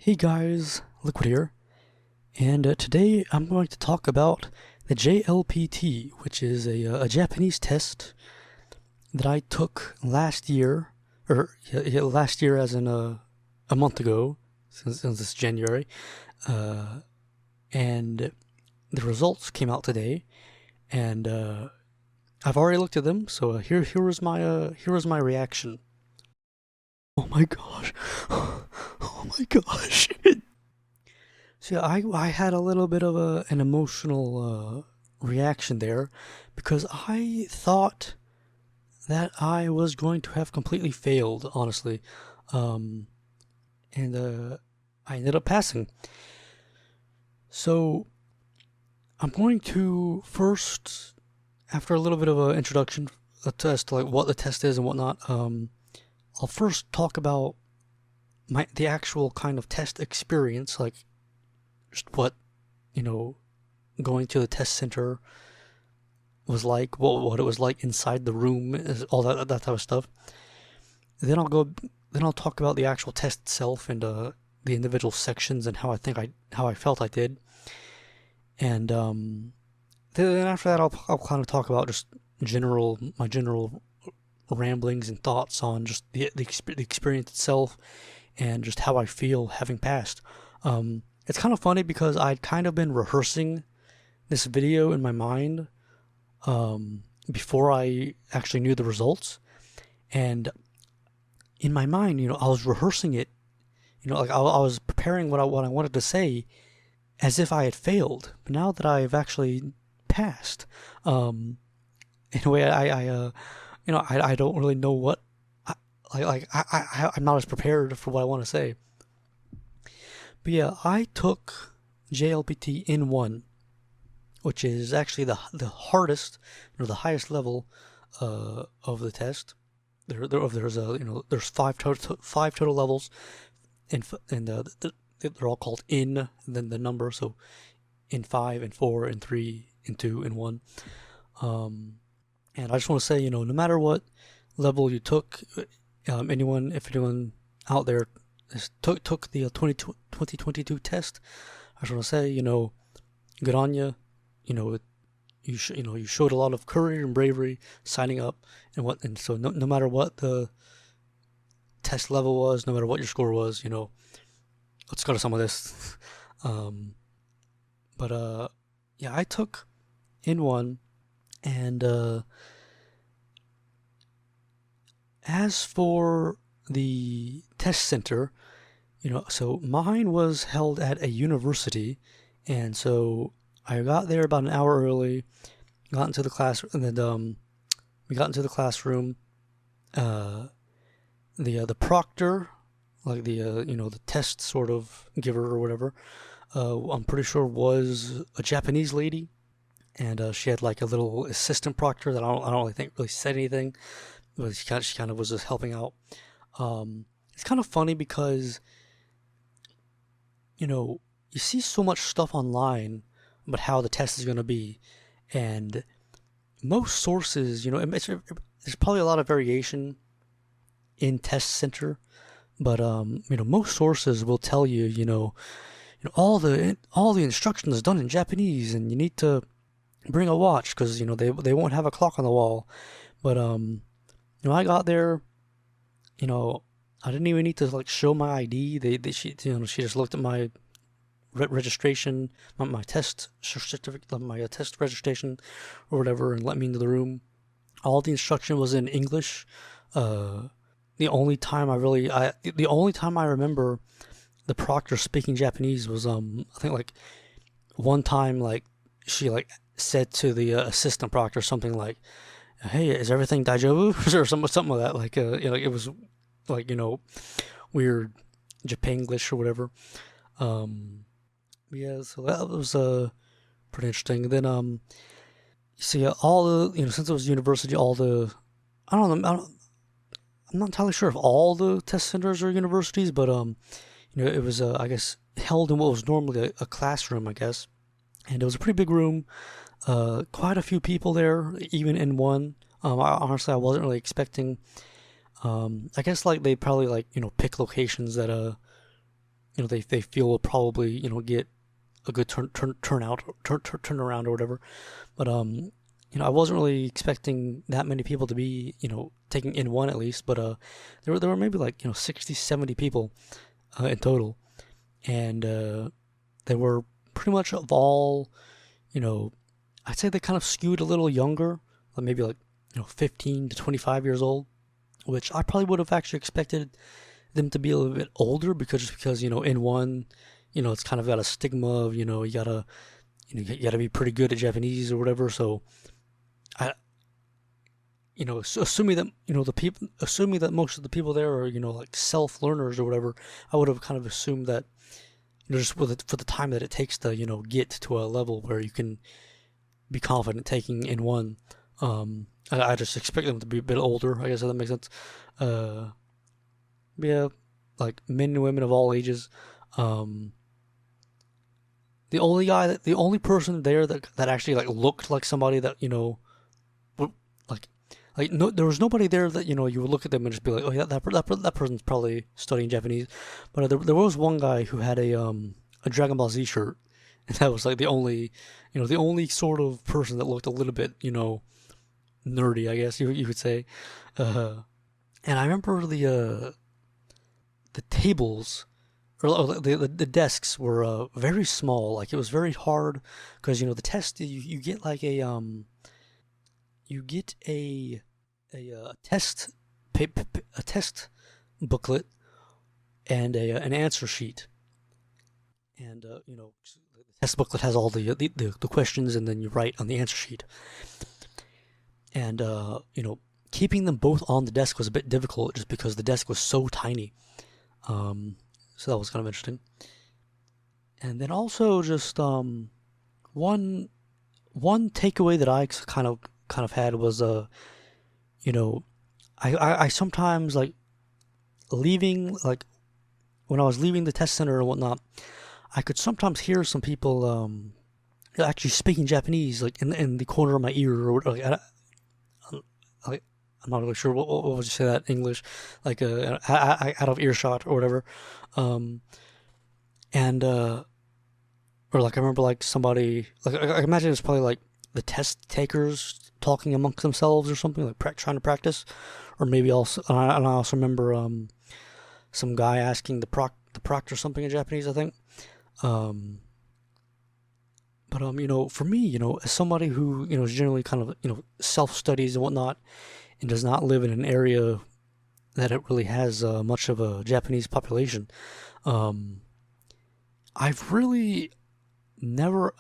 Hey guys, Liquid here, and today I'm going to talk about the JLPT, which is a Japanese test that I took last year, last year as in a month ago, since it's January, and the results came out today, and I've already looked at them, so here was my reaction. Oh my gosh. Oh my gosh. So I had a little bit of an emotional reaction there because I thought that I was going to have completely failed, honestly. And I ended up passing. So I'm going to first, after a little bit of an introduction as to like what the test is and whatnot, I'll first talk about the actual kind of test experience, like just what, going to the test center was like, what it was like inside the room, all that type of stuff. Then I'll talk about the actual test itself and the individual sections and how I felt I did. And then after that I'll kind of talk about just my general ramblings and thoughts on just the experience itself and just how I feel having passed. It's kind of funny because I'd kind of been rehearsing this video in my mind before I actually knew the results, and in my mind, I was rehearsing it, like I was preparing what I wanted to say as if I had failed. But now that I've actually passed, in a way, I don't really know what, I'm not as prepared for what I want to say. But yeah, I took JLPT in 1, which is actually the hardest, the highest level of the test. There's five total levels, and they're all called in, and then the number, so in 5, and 4, and 3, and 2, and 1. And I just want to say, no matter what level you took, if anyone out there took the 2022 test, I just want to say, good on you. You showed a lot of courage and bravery signing up, and so no matter what the test level was, no matter what your score was, let's go to some of this. Yeah, I took in 1, and as for the test center, so mine was held at a university, and so I got there about an hour early, got into the class, and then we got into the classroom. The proctor, like the test sort of giver or whatever, I'm pretty sure was a Japanese lady, and she had like a little assistant proctor that I don't really think really said anything, but she kind of was just helping out. It's kind of funny because you see so much stuff online about how the test is going to be, and most sources, there's probably a lot of variation in test center, but most sources will tell you, all the instruction is done in Japanese, and you need to bring a watch because they won't have a clock on the wall. But I got there, I didn't even need to like show my ID. She just looked at my registration, my test certificate, my test registration or whatever, and let me into the room. All the instruction was in English. The only time I remember the proctor speaking Japanese was I think like one time, like she like said to the assistant proctor something like, "Hey, is everything daijoubu?" or something like that. Like it was like weird Japanglish or whatever. Yeah, so that was pretty interesting. Then all the since it was university, all the I'm not entirely sure if all the test centers are universities, but it was I guess held in what was normally a classroom, I guess, and it was a pretty big room. Quite a few people there, even in 1. Honestly, I wasn't really expecting I guess like they probably like pick locations that they feel will probably, get a good turnaround or whatever. But I wasn't really expecting that many people to be, taking N1 at least. But there were maybe like 60, 70 people in total, and they were pretty much of all, I'd say they kind of skewed a little younger, like maybe like 15 to 25 years old, which I probably would have actually expected them to be a little bit older because N1, it's kind of got a stigma of you gotta be pretty good at Japanese or whatever. So I assuming that assuming that most of the people there are like self learners or whatever, I would have kind of assumed that just for the time that it takes to get to a level where you can be confident taking N1. I just expect them to be a bit older. I guess if that makes sense. Yeah, like men and women of all ages. The only person there that actually like looked like somebody that like no, there was nobody there that you would look at them and just be like, oh yeah, that person's probably studying Japanese. But there was one guy who had a Dragon Ball Z shirt, and that was like the only sort of person that looked a little bit nerdy, I guess you could say. And I remember the tables or the desks were very small. Like it was very hard because the test you get like a test a test booklet and an answer sheet, and the test booklet has all the questions, and then you write on the answer sheet. And keeping them both on the desk was a bit difficult just because the desk was so tiny. So that was kind of interesting. And then also just one takeaway that I kind of had was I sometimes like leaving, like when I was leaving the test center or whatnot, I could sometimes hear some people actually speaking Japanese like in the corner of my ear, or like I'm not really sure what would you say that in English, like out of earshot or whatever, and or like I remember like somebody, like I imagine it's probably like the test takers talking amongst themselves or something, like trying to practice, or maybe also and I also remember some guy asking the proctor something in Japanese, I think. But for me, as somebody who is generally kind of self studies and whatnot, and does not live in an area that it really has much of a Japanese population, I've really never,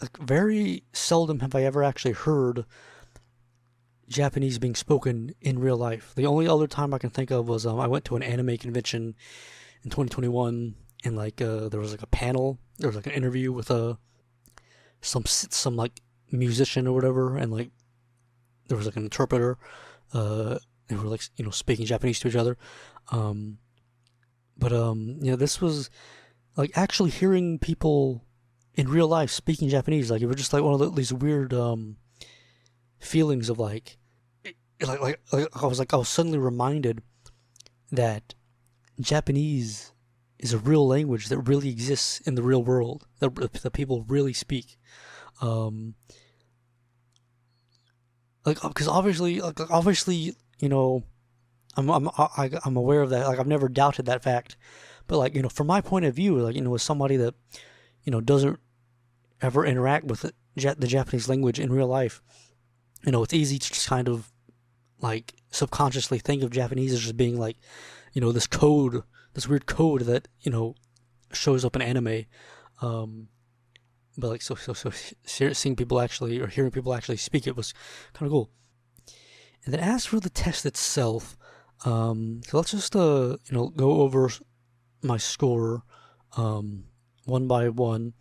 like very seldom have I ever actually heard Japanese being spoken in real life. The only other time I can think of was I went to an anime convention in 2021, and like there was like a panel, there was like an interview with some like musician or whatever, and like there was like an interpreter. They were like speaking Japanese to each other. But this was like actually hearing people in real life speaking Japanese. Like it was just like one of these weird feelings of like I was suddenly reminded that Japanese is a real language that really exists in the real world, that people really speak. Because obviously, I'm aware of that. Like I've never doubted that fact, but like from my point of view, like as somebody that doesn't ever interact with the Japanese language in real life, it's easy to just kind of like subconsciously think of Japanese as just being like this code, this weird code that shows up in anime. But like so seeing people actually, or hearing people actually speak it, was kind of cool. And then as for the test itself, so let's just go over my score one by one.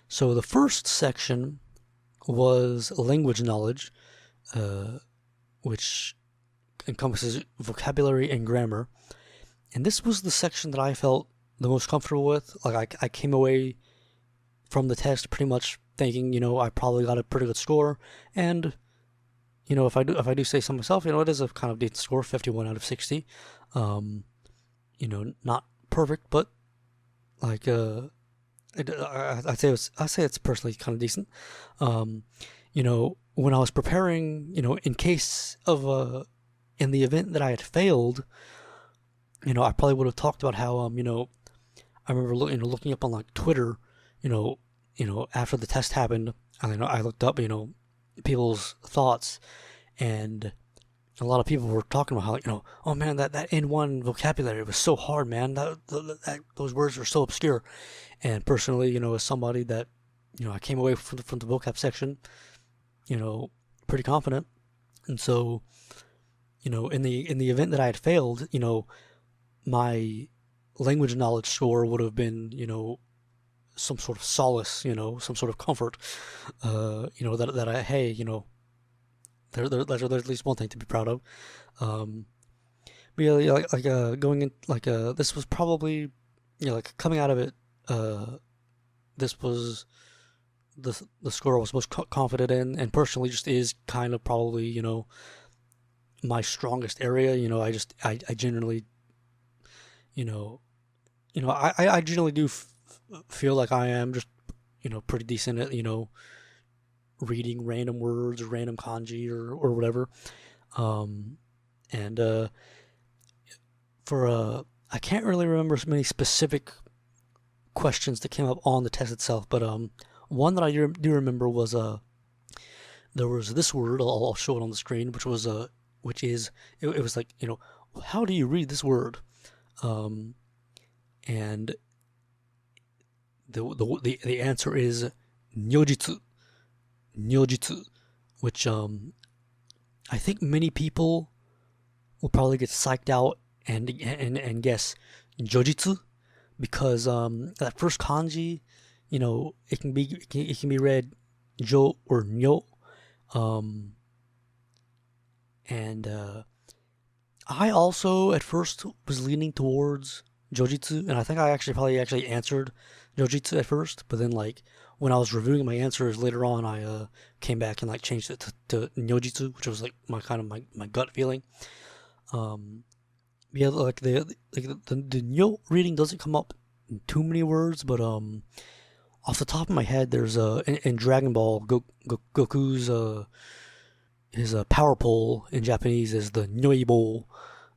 So the first section was language knowledge, which encompasses vocabulary and grammar. And this was the section that I felt the most comfortable with. Like I came away from the test pretty much thinking, I probably got a pretty good score. And if I do say so myself, it is a kind of decent score, 51 out of 60. Not perfect, but like I say it's personally kind of decent. You know, when I was preparing, you know, in case of in the event that I had failed, you know, I probably would have talked about how you know, I remember looking up on like Twitter, you know, after the test happened, I looked up, you know, people's thoughts, and a lot of people were talking about how, you know, oh man, that N1 vocabulary was so hard, man. Those words were so obscure. And personally, you know, as somebody that, you know, I came away from the vocab section, you know, pretty confident. And so, you know, in the event that I had failed, you know, my language knowledge score would have been, you know, some sort of solace, you know, some sort of comfort, you know, that I, hey, you know, there's at least one thing to be proud of. But yeah, going in, this was probably, you know, like coming out of it, this was the score I was most confident in, and personally just is kind of probably, you know, my strongest area. You know, I generally, you know, I generally do feel like I am just, you know, pretty decent at, you know, reading random words or random kanji or whatever. And for I can't really remember many specific questions that came up on the test itself, but one that I do remember was there was this word. I'll show it on the screen, which was it was like, you know, how do you read this word? And the answer is nyojitsu, which I think many people will probably get psyched out and guess jojitsu, because that first kanji, you know, it can be read jo or nyo, and I also at first was leaning towards jojitsu, and I think I probably answered jojitsu at first, but then like when I was reviewing my answers later on, I came back and like changed it to nyojitsu, which was like my gut feeling. Yeah, like the nyo reading doesn't come up in too many words, but off the top of my head, there's in Dragon Ball, Goku's his power pole in Japanese is the nyoibo.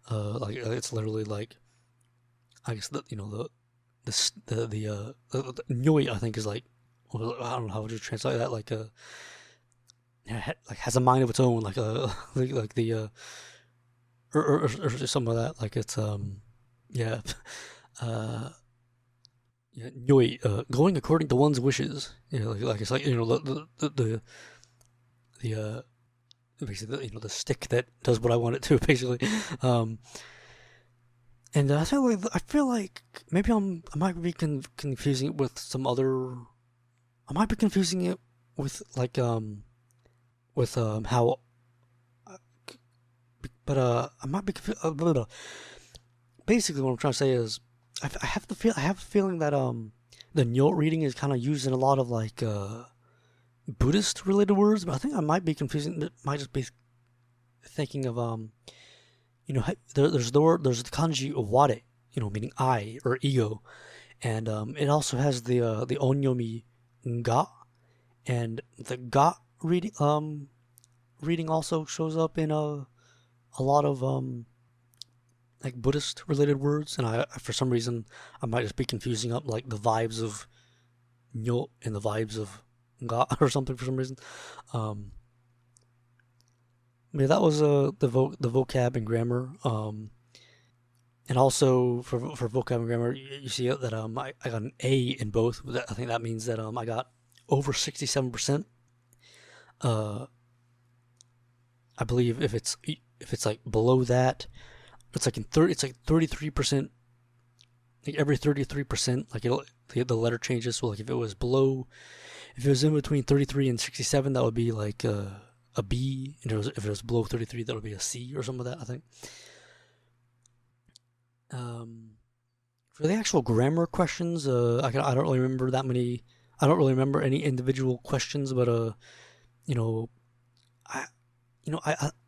Like it's literally like, I guess the, you know, the nyoi, I think, is like, well, I don't know how would you translate that, like like has a mind of its own, like like the or something like that, like it's yeah. Yeah, nyoi, going according to one's wishes. You know, like it's like, you know, the basically, you know, the stick that does what I want it to, basically. And I feel like maybe I might be confusing it with some other. I might be confusing it with like how, but I might be basically what I'm trying to say is I have a feeling that the Nyote reading is kind of used in a lot of like Buddhist related words, but I think I might be confusing. It might just be thinking of you know, there's the kanji ware, you know, meaning I or ego, and it also has the onyomi ga, and the ga reading also shows up in a lot of like Buddhist related words, and I for some reason I might just be confusing up like the vibes of nyo and the vibes of ga or something for some reason. Yeah, that was the vocab and grammar. And also for vocab and grammar, you see that I got an A in both. I think that means that I got over 67%. I believe if it's like below that, it's like it's like 33%. Like every 33%, like the letter changes. So like if it was in between 33 and 67, that would be like a B, and if it was below 33, that would be a C or something like that, I think. For the actual grammar questions, I don't really remember that many. I don't really remember any individual questions, but you know,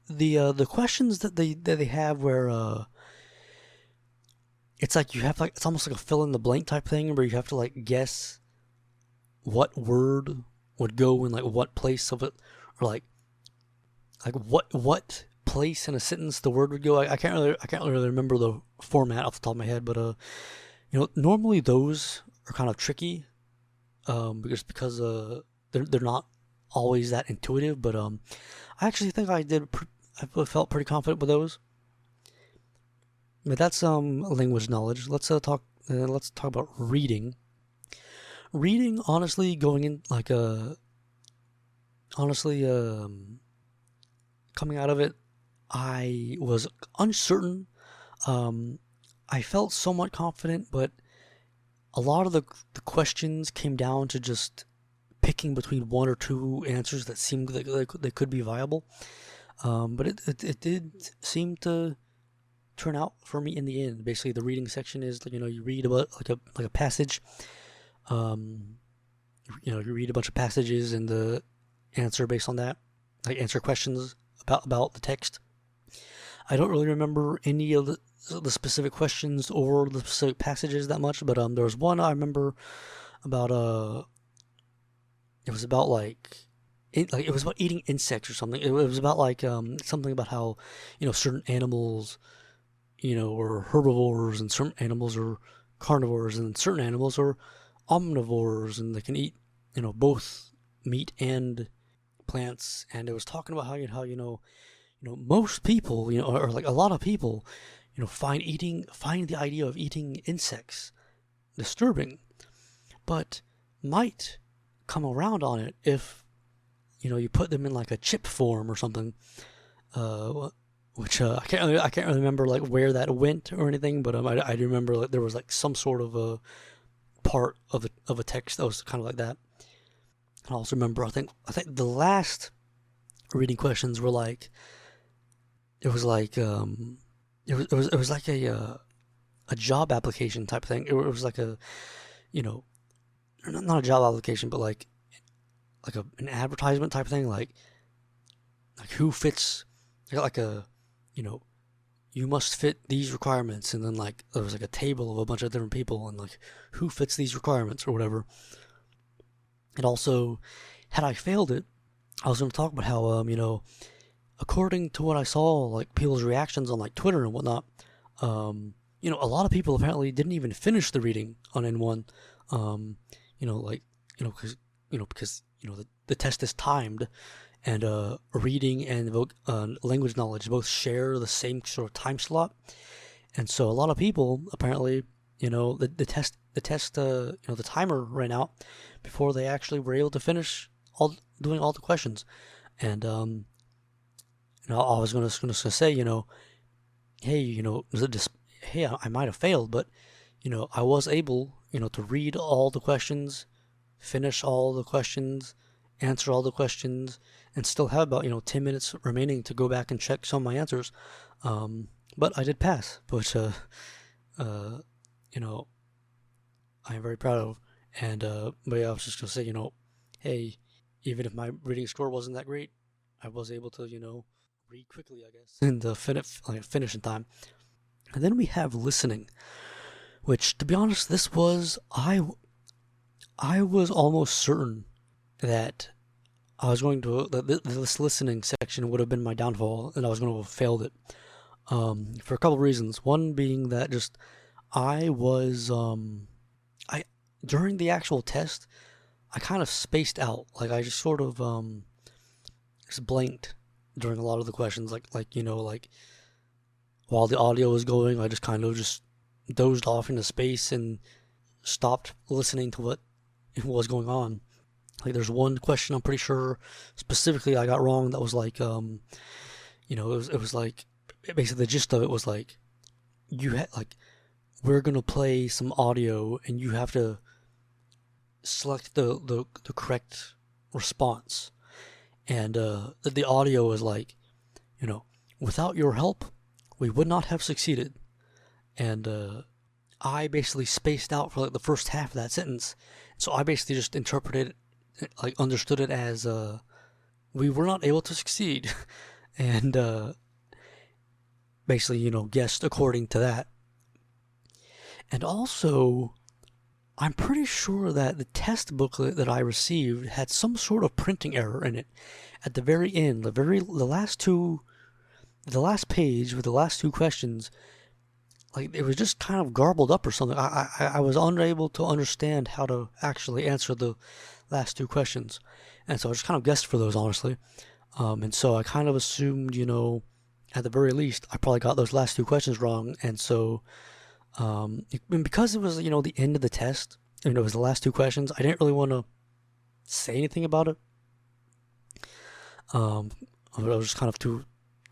the questions that they have where it's like you have like, it's almost like a fill in the blank type thing where you have to like guess what word would go in like what place of it, or like what place in a sentence the word would go. I can't really remember the format off the top of my head, but normally those are kind of tricky, because they're not always that intuitive. But I actually think I felt pretty confident with those. But that's language knowledge. Let's talk about reading. Reading, honestly, going in like coming out of it, I was uncertain. I felt somewhat confident, but a lot of the questions came down to just picking between one or two answers that seemed like they could be viable. But it did seem to turn out for me in the end. Basically, the reading section is you read about like a passage. You read a bunch of passages and the answer based on that, like answer questions about the text. I don't really remember any of the specific questions or the specific passages that much, but there was one I remember about it was about it was about eating insects or something. It was about something about how certain animals are herbivores and certain animals are carnivores and certain animals are omnivores and they can eat both meat and plants. And it was talking about how most people or like a lot of people find the idea of eating insects disturbing, but might come around on it if you put them in like a chip form or something, which I can't really remember like where that went or anything, but I do remember like there was like some sort of a part of a text that was kind of like that. And I also remember I think the last reading questions were like it was like a job application type thing. It was like a not a job application, but like an advertisement type thing, like who fits like a you must fit these requirements, and then like there was like a table of a bunch of different people and like who fits these requirements or whatever. And also, had I failed it, I was going to talk about how according to what I saw, like people's reactions on like Twitter and whatnot, a lot of people apparently didn't even finish the reading on N1, because the test is timed, and reading and language knowledge both share the same sort of time slot, and so a lot of people apparently, the timer ran out before they actually were able to finish doing all the questions, and I was gonna say, hey, hey, I might have failed, but I was able, to read all the questions, finish all the questions, answer all the questions, and still have about 10 minutes remaining to go back and check some of my answers. But I did pass, which I am very proud of. And but yeah, I was just gonna say, hey, even if my reading score wasn't that great, I was able to read quickly, I guess, and finish in time. And then we have listening, which, to be honest, this was I was almost certain that I was going to this listening section would have been my downfall, and I was going to have failed it, for a couple of reasons. One being that just I was during the actual test, I kind of spaced out. Like I just sort of just blanked during a lot of the questions. Like while the audio was going, I just kind of just dozed off into space and stopped listening to what was going on. Like there's one question I'm pretty sure specifically I got wrong that was like it was like basically the gist of it was like you had like we're gonna play some audio and you have to select the correct response, and the audio was like without your help we would not have succeeded, and I basically spaced out for like the first half of that sentence, so I basically just interpreted it, like understood it as we were not able to succeed, and basically guessed according to that. And also, I'm pretty sure that the test booklet that I received had some sort of printing error in it at the very end. The last page with the last two questions, like it was just kind of garbled up or something. I was unable to understand how to actually answer the last two questions, and so I just kind of guessed for those, honestly. And so I kind of assumed, at the very least, I probably got those last two questions wrong, and so and because it was the end of the test and it was the last two questions, I didn't really want to say anything about it. I was just kind of too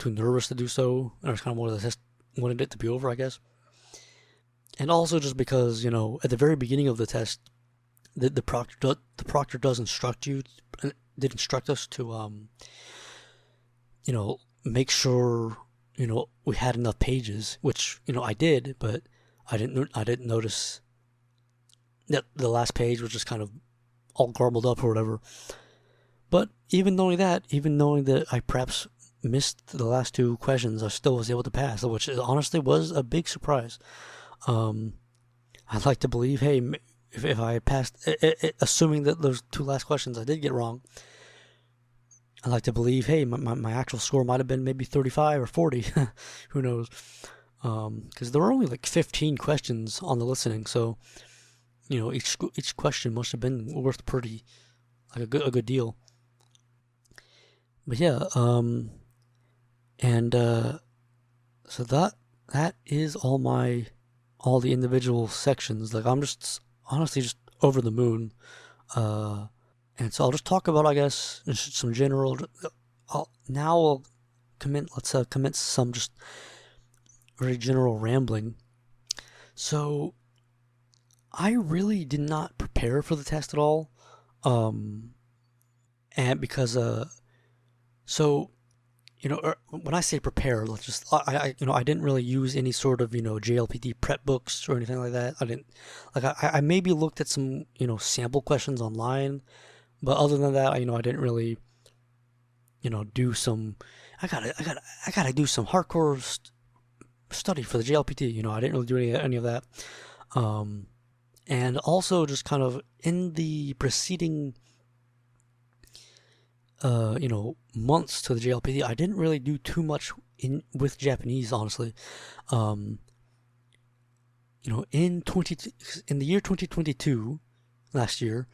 nervous to do so, and I was kind of more of the test wanted it to be over, I guess. And also just because at the very beginning of the test, the proctor does instruct you, did instruct us to make sure we had enough pages, which I did, but I didn't notice that the last page was just kind of all garbled up or whatever. But even knowing that I perhaps missed the last two questions, I still was able to pass, which honestly was a big surprise. I'd like to believe, hey, if I passed, assuming that those two last questions I did get wrong, I'd like to believe, hey, my actual score might have been maybe 35 or 40. Who knows? Because there were only like 15 questions on the listening, so each question must have been worth pretty like a good deal. But yeah, and so that is all the individual sections. Like I'm just honestly just over the moon. And so I'll just talk about, I guess, some general. I'll commence some just very general rambling. So I really did not prepare for the test at all, and because so when I say prepare, let's just I didn't really use any sort of JLPT prep books or anything like that. I didn't I maybe looked at some sample questions online. But other than that, I didn't really, do some. I gotta do some hardcore study for the JLPT. I didn't really do any of that. And also just kind of in the preceding, months to the JLPT, I didn't really do too much with Japanese, honestly. In the year 2022, last year,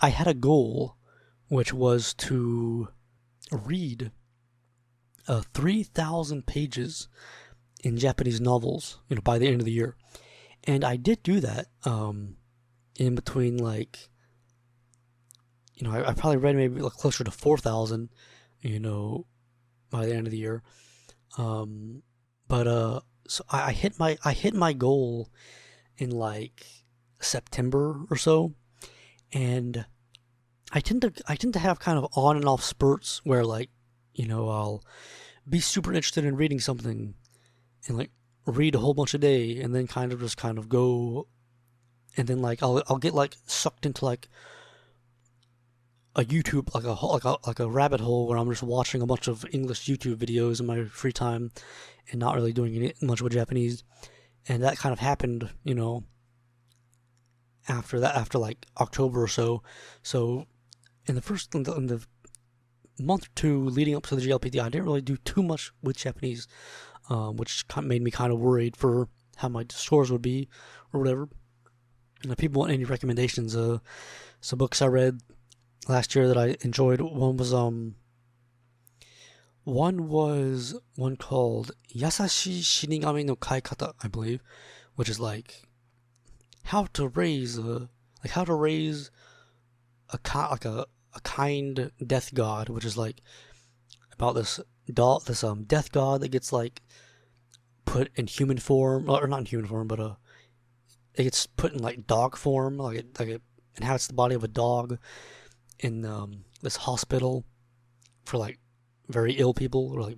I had a goal, which was to read 3,000 pages in Japanese novels, by the end of the year. And I did do that in between, like, I probably read maybe like closer to 4,000, by the end of the year. So I hit my goal in like September or so. And I tend to have kind of on and off spurts where like, I'll be super interested in reading something and like read a whole bunch a day and then kind of go, and then like I'll get like sucked into like a YouTube like a rabbit hole where I'm just watching a bunch of English YouTube videos in my free time and not really doing much with Japanese. And that kind of happened, after like October or so. So in the month or two leading up to the JLPT, I didn't really do too much with Japanese, which made me kind of worried for how my scores would be or whatever. And if people want any recommendations, some books I read last year that I enjoyed, one called Yasashi Shinigami no Kaikata, I believe, which is like how to raise a kind death god, which is like about this death god that gets like put in human form, or not in human form, but it gets put in like dog form, it inhabits the body of a dog in this hospital for like very ill people, or like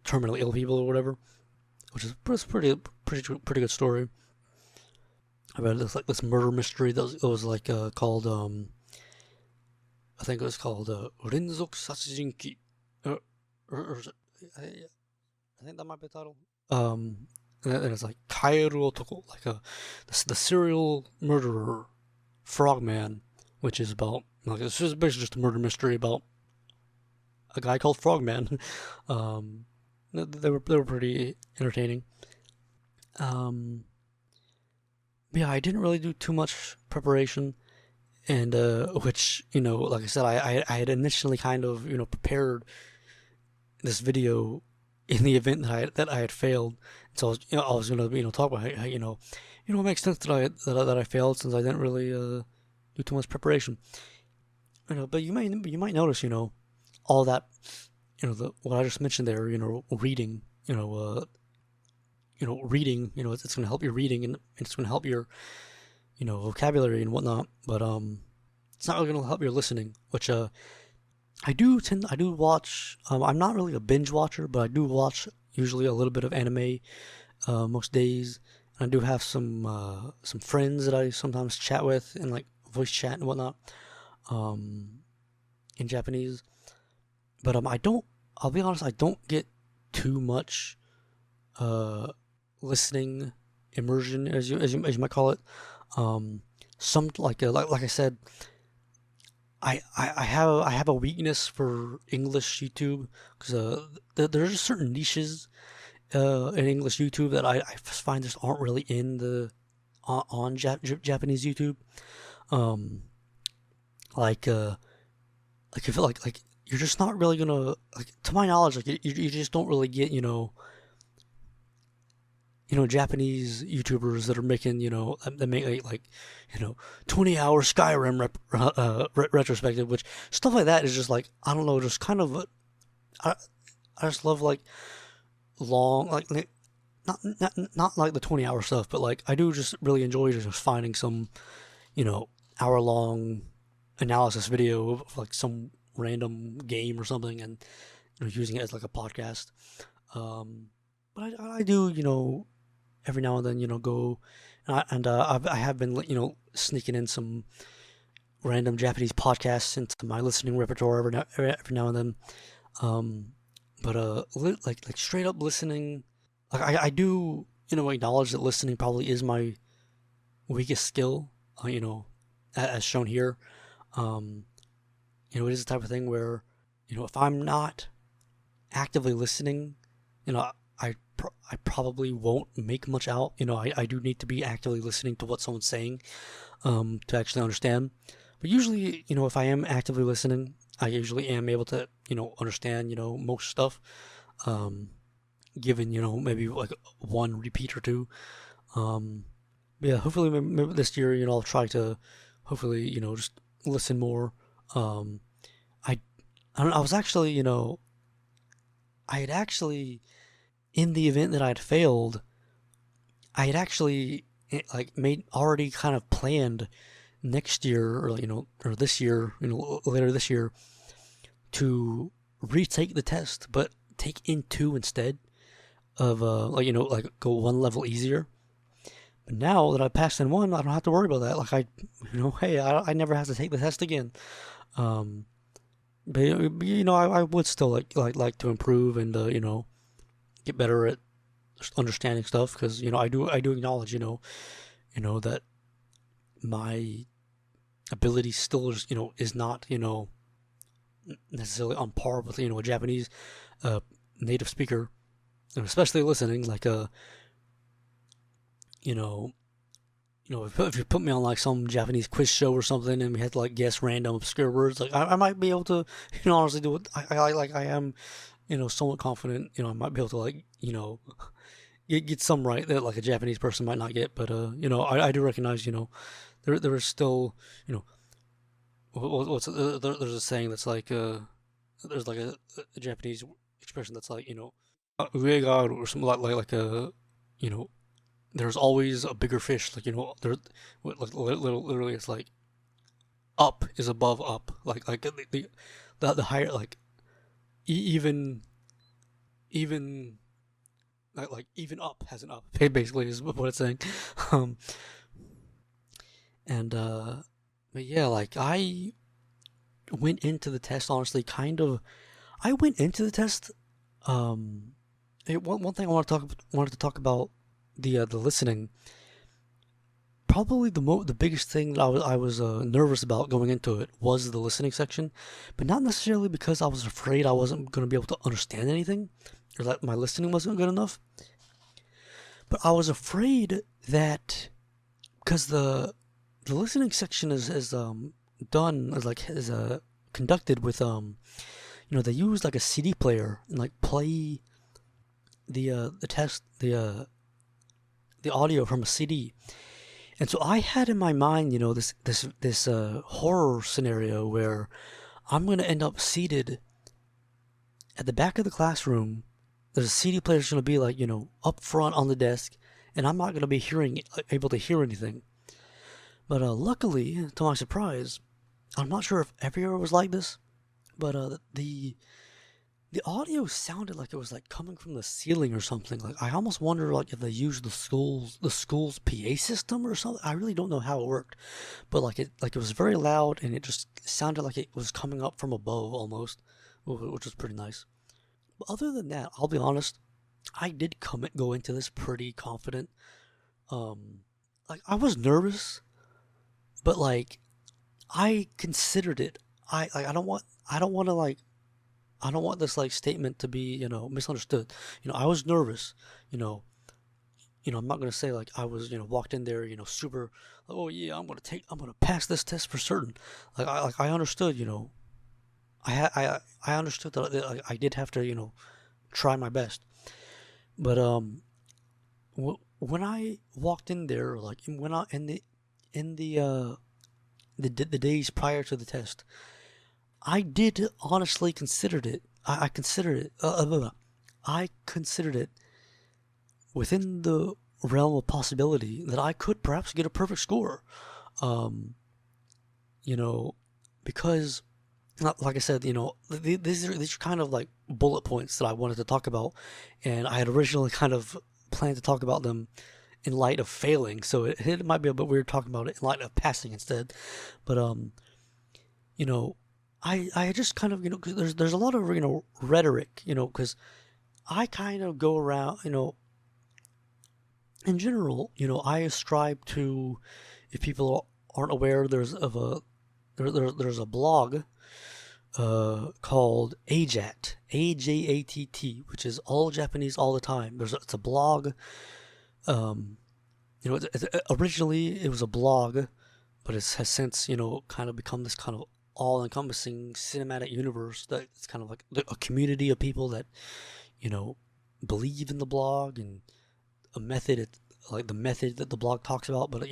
terminally ill people or whatever, which is pretty good story. I read this murder mystery that was like called I think it was called Renzok Satsujinki, I think that might be the title. and it's like Kaeru Otoko, like the serial murderer Frogman, which is about like it's just basically just a murder mystery about a guy called Frogman. They were pretty entertaining. Yeah, I didn't really do too much preparation, and which like I said, I had initially kind of prepared this video in the event that I had failed. So I was gonna talk about how, it makes sense that I failed since I didn't really do too much preparation. But you might notice all that what I just mentioned there, reading, reading, it's going to help your reading and it's going to help your, vocabulary and whatnot. But it's not really going to help your listening, which I do watch. I'm not really a binge watcher, but I do watch usually a little bit of anime most days. And I do have some friends that I sometimes chat with in like voice chat and whatnot in Japanese. But I'll be honest, I don't get too much listening immersion, as you might call it. Some like I said, I have a weakness for English YouTube because there's just certain niches in English YouTube that I find just aren't really in the on Japanese YouTube. Like if like you're just not really gonna, like, to my knowledge, like you just don't really get Japanese YouTubers that are making that make like 20-hour Skyrim retrospective, which stuff like that is just like, I don't know, just kind of I just love like long, like not like the 20-hour stuff, but like I do just really enjoy just finding some hour-long analysis video of like some random game or something and using it as like a podcast. But I do every now and then go and I have been sneaking in some random Japanese podcasts into my listening repertoire every now and then. But like straight up listening, like I do acknowledge that listening probably is my weakest skill, as shown here. It is the type of thing where, if I'm not actively listening, I probably won't make much out. I do need to be actively listening to what someone's saying, to actually understand. But usually, if I am actively listening, I usually am able to, understand, most stuff, given, maybe like one repeat or two. But yeah, hopefully maybe this year, I'll try to hopefully, just listen more. I don't know, I was actually, I had actually, in the event that I had failed, I had actually like already kind of planned next year or this year, later this year, to retake the test, but take in2 instead of like go one level easier. But now that I passed in1, I don't have to worry about that. Like hey, I never have to take the test again. But I would still like to improve and get better at understanding stuff, because I do acknowledge that my ability still is not necessarily on par with a Japanese native speaker, and especially listening, like if you put me on like some Japanese quiz show or something and we had to like guess random obscure words, like I might be able to honestly do it. I am somewhat confident I might be able to like get some right that like a Japanese person might not get. But I do recognize there is still there's a saying that's like there's like a Japanese expression that's like uegaru or something like there's always a bigger fish, like there like literally it's like up is above up, like the higher, like even like even up has an up, basically is what it's saying. And but yeah, like I went into the test honestly kind of one thing I wanted to talk about the listening, probably the biggest thing that I was nervous about going into it was the listening section, but not necessarily because I was afraid I wasn't going to be able to understand anything, or that my listening wasn't good enough. But I was afraid that because the listening section is done is conducted with they use like a CD player and like play the audio from a CD. And so I had in my mind, this horror scenario where I'm going to end up seated at the back of the classroom. There's a CD player that's going to be like, up front on the desk, and I'm not going to be able to hear anything. But luckily, to my surprise, I'm not sure if everywhere was like this, but the audio sounded like it was like coming from the ceiling or something. Like I almost wonder like if they used the school's PA system or something. I really don't know how it worked, but it was very loud and it just sounded like it was coming up from above almost, which was pretty nice. But other than that, I'll be honest, I did go into this pretty confident. I was nervous, but I considered it. I don't want this statement to be, misunderstood. I was nervous, I'm not going to say I was, walked in there, super, oh yeah, I'm going to pass this test for certain. I understood, I understood that I did have to, try my best. But, when I walked in there, in the days prior to the test, I did honestly considered it. I considered it within the realm of possibility that I could perhaps get a perfect score. Because, like I said, these are kind of like bullet points that I wanted to talk about, and I had originally kind of planned to talk about them in light of failing. So it might be a bit weird talking about it in light of passing instead. But I just kind of, cause there's a lot of, rhetoric, because I kind of go around, in general, I ascribe to, if people aren't aware, there's a blog, called AJAT, AJATT, which is all Japanese all the time. It's a blog, originally it was a blog, but it has since, kind of become this kind of all-encompassing cinematic universe that it's kind of like a community of people that, believe in the blog and a method, the method that the blog talks about. But,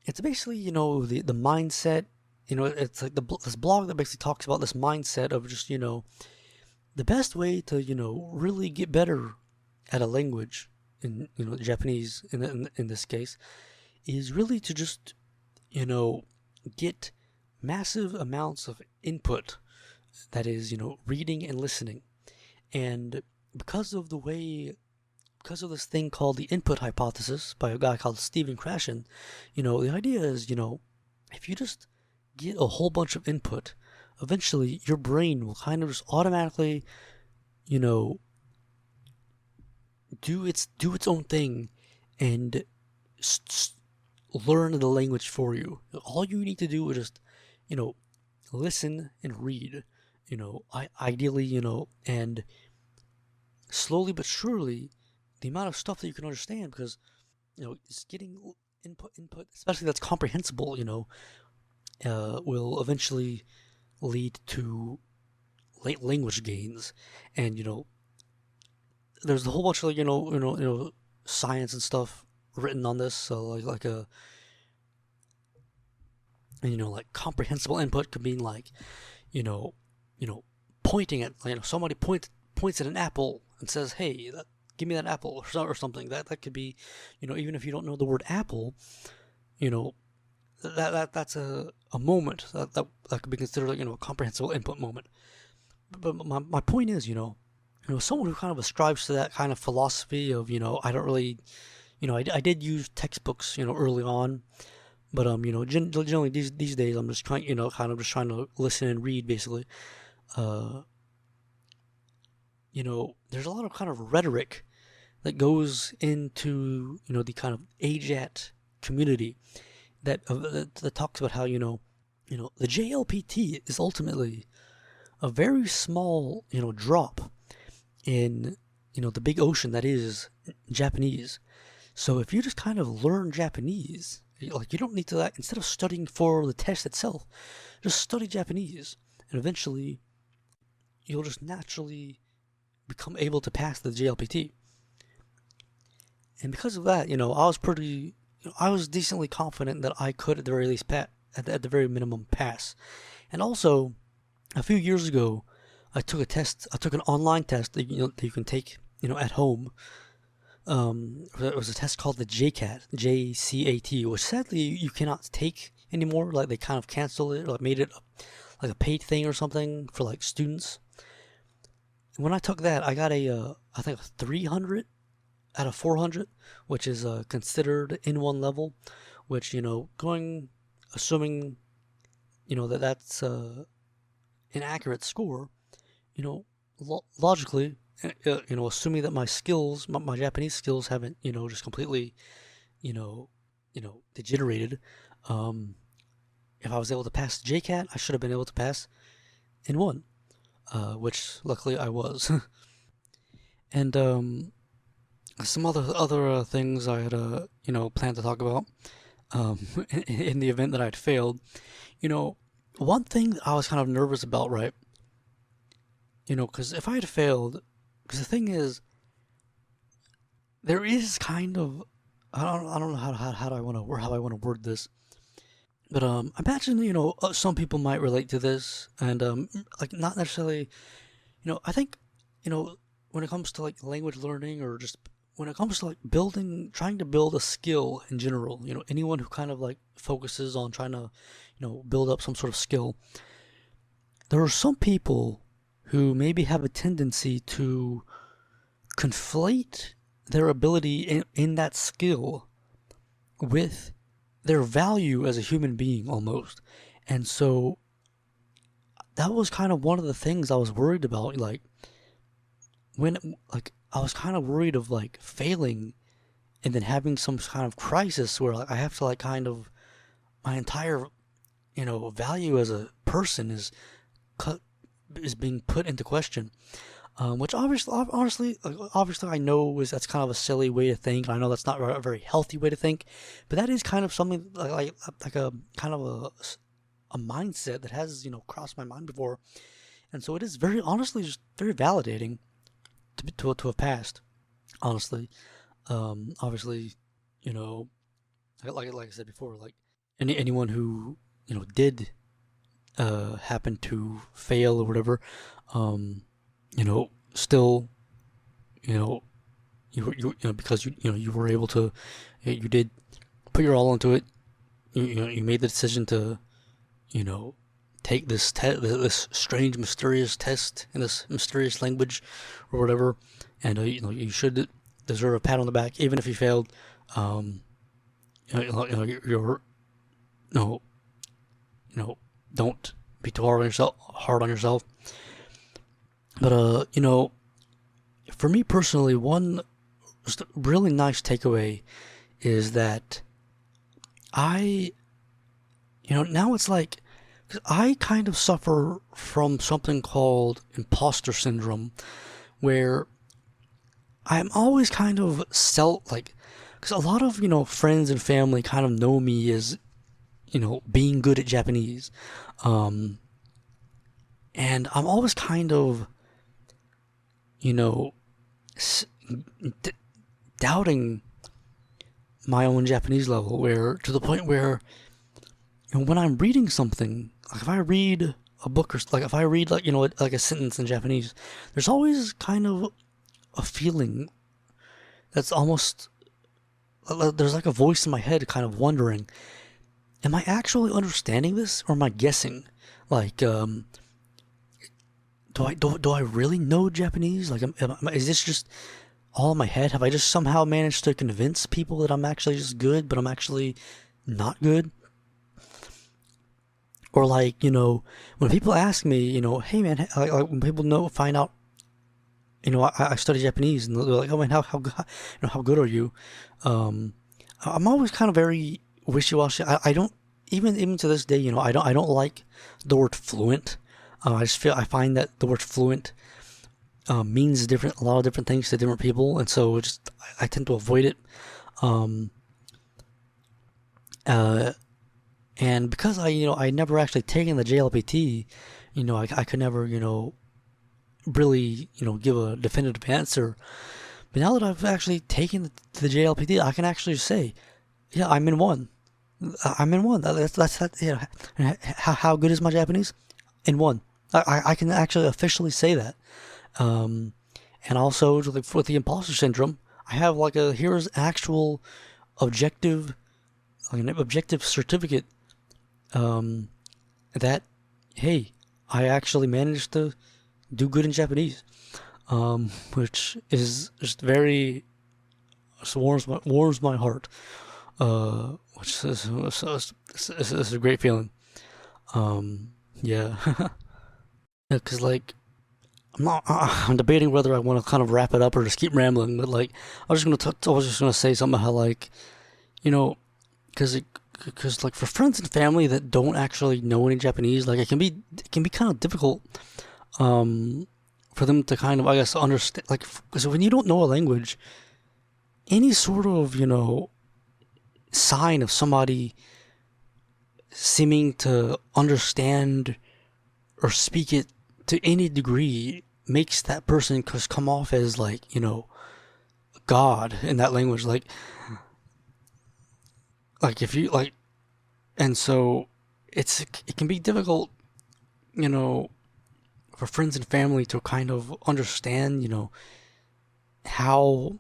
it's basically, the mindset, it's like this blog that basically talks about this mindset of just, the best way to, really get better at a language, in, Japanese in this case, is really to just, get massive amounts of input, that is, reading and listening. And because of this thing called the input hypothesis by a guy called Stephen Krashen, the idea is, if you just get a whole bunch of input, eventually your brain will kind of just automatically, do its own thing and learn the language for you. All you need to do is just, listen and read, ideally, and slowly but surely, the amount of stuff that you can understand, because, it's getting input, especially that's comprehensible, will eventually lead to late language gains. And, there's a whole bunch of, science and stuff written on this. So comprehensible input could mean pointing at, somebody points at an apple and says, hey, give me that apple, or something. That could be, even if you don't know the word apple, that's a moment that could be considered a comprehensible input moment. But my point is, someone who kind of ascribes to that kind of philosophy of, I don't really, I did use textbooks, early on, but generally these days I'm just trying, kind of just trying to listen and read, basically. There's a lot of kind of rhetoric that goes into, the kind of AJAT community that talks about how, the JLPT is ultimately a very small, drop in, the big ocean that is Japanese. So if you just kind of learn Japanese, like, you don't need to, instead of studying for the test itself, just study Japanese, and eventually you'll just naturally become able to pass the JLPT. And because of that, I was decently confident that I could at the very least at the very minimum pass. And also, a few years ago, I took an online test that you can take, at home. It was a test called the JCAT, which sadly you cannot take anymore. Like, they kind of canceled it, like made it like a paid thing or something for like students. And when I took that, I got I think a 300 out of 400, which is considered N1 level, which, assuming, that's an accurate score, logically, assuming that my skills, my Japanese skills haven't, just completely, degenerated, if I was able to pass the JCAT, I should have been able to pass N1, which luckily I was. And some other things I had planned to talk about in the event that I'd failed. One thing that I was kind of nervous about, right? Because if I had failed, because the thing is, there is kind of, I don't know how I want to word this, but imagine, some people might relate to this, and like, not necessarily, I think, when it comes to like language learning, or just when it comes to like trying to build a skill in general, anyone who kind of like focuses on trying to, build up some sort of skill, there are some people who maybe have a tendency to conflate their ability in that skill with their value as a human being almost. And so that was kind of one of the things I was worried about, like, when, like, I was kind of worried of like failing and then having some kind of crisis where, like, I have to, like, kind of, my entire, value as a person is being put into question, which honestly, I know that's kind of a silly way to think. I know that's not a very healthy way to think, but that is kind of something like a kind of a mindset that has, crossed my mind before, and so it is very, honestly, just very validating to have passed, honestly. Obviously, like I said before, like, anyone who, did happen to fail or whatever, still, because you were able to, you did put your all into it. You made the decision to, take this this strange, mysterious test in this mysterious language or whatever, and you should deserve a pat on the back, even if you failed. You're don't be too hard on yourself. But for me personally, one just really nice takeaway is that now it's like, 'cause I kind of suffer from something called impostor syndrome, where I'm always kind of because a lot of, friends and family kind of know me as, being good at Japanese. And I'm always kind of, doubting my own Japanese level, where, to the point where, when I'm reading something, like if I read a book, or like if I read, like, like a sentence in Japanese, there's always kind of a feeling that's almost, there's like a voice in my head kind of wondering, am I actually understanding this, or am I guessing? Like, do I really know Japanese? Like, is this just all in my head? Have I just somehow managed to convince people that I'm actually just good, but I'm actually not good? Or like, when people ask me, hey man, like when people find out I study Japanese, and they're like, oh man, how good are you? I'm always kind of very wishy-washy. I don't even to this day, I don't like the word fluent. I find that the word fluent means a lot of different things to different people, and so I tend to avoid it. And because I never actually taken the JLPT, I could never really give a definitive answer. But now that I've actually taken the JLPT, I can actually say, yeah, I'm in one. I'm in one. That's that. How good is my Japanese? In one. I can actually officially say that. And also with the imposter syndrome, I have here's actual objective, an objective certificate. That hey, I actually managed to do good in Japanese. Which is just warms my heart. Which is a great feeling. Yeah. Because I'm debating whether I want to kind of wrap it up or just keep rambling. But I was just gonna say something how because for friends and family that don't actually know any Japanese, it can be kind of difficult. For them to kind of, I guess, understand, because when you don't know a language, any sort of, sign of somebody seeming to understand or speak it to any degree makes that person come off as God in that language. If you and so it can be difficult, for friends and family to kind of understand, how.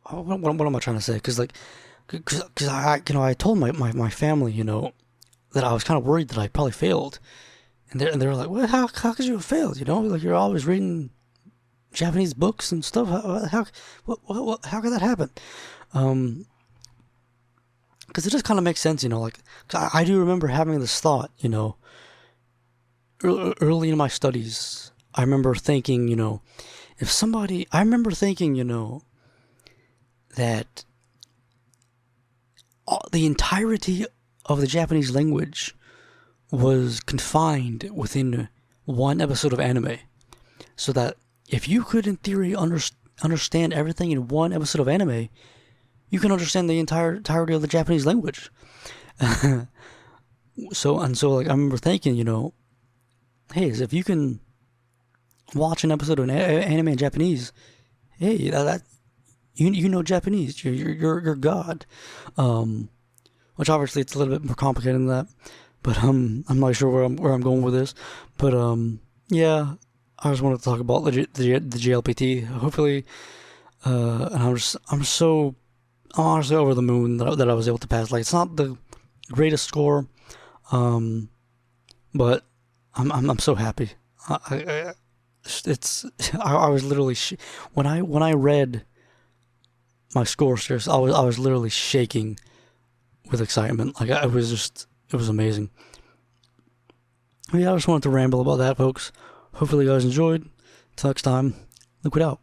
What am I trying to say? Because I told my family, that I was kind of worried that I probably failed, and they were like, "Well, how could you have failed? You're always reading Japanese books and stuff. How could that happen?" Because it just kind of makes sense, I do remember having this thought, early in my studies. I remember thinking, that the entirety of the Japanese language was confined within one episode of anime. So that if you could, in theory, understand everything in one episode of anime, you can understand the entirety of the Japanese language. So I remember thinking, hey, if you can watch an episode of an anime in Japanese, hey, you know Japanese, you're God. Which obviously it's a little bit more complicated than that, but I'm not sure where I'm going with this. But yeah, I just wanted to talk about the JLPT. Hopefully, and I'm honestly over the moon that I was able to pass. It's not the greatest score, but I'm so happy. I was literally when I read my score, I was literally shaking with excitement. It was amazing. Yeah, I just wanted to ramble about that, folks. Hopefully you guys enjoyed. Till next time, liquid out.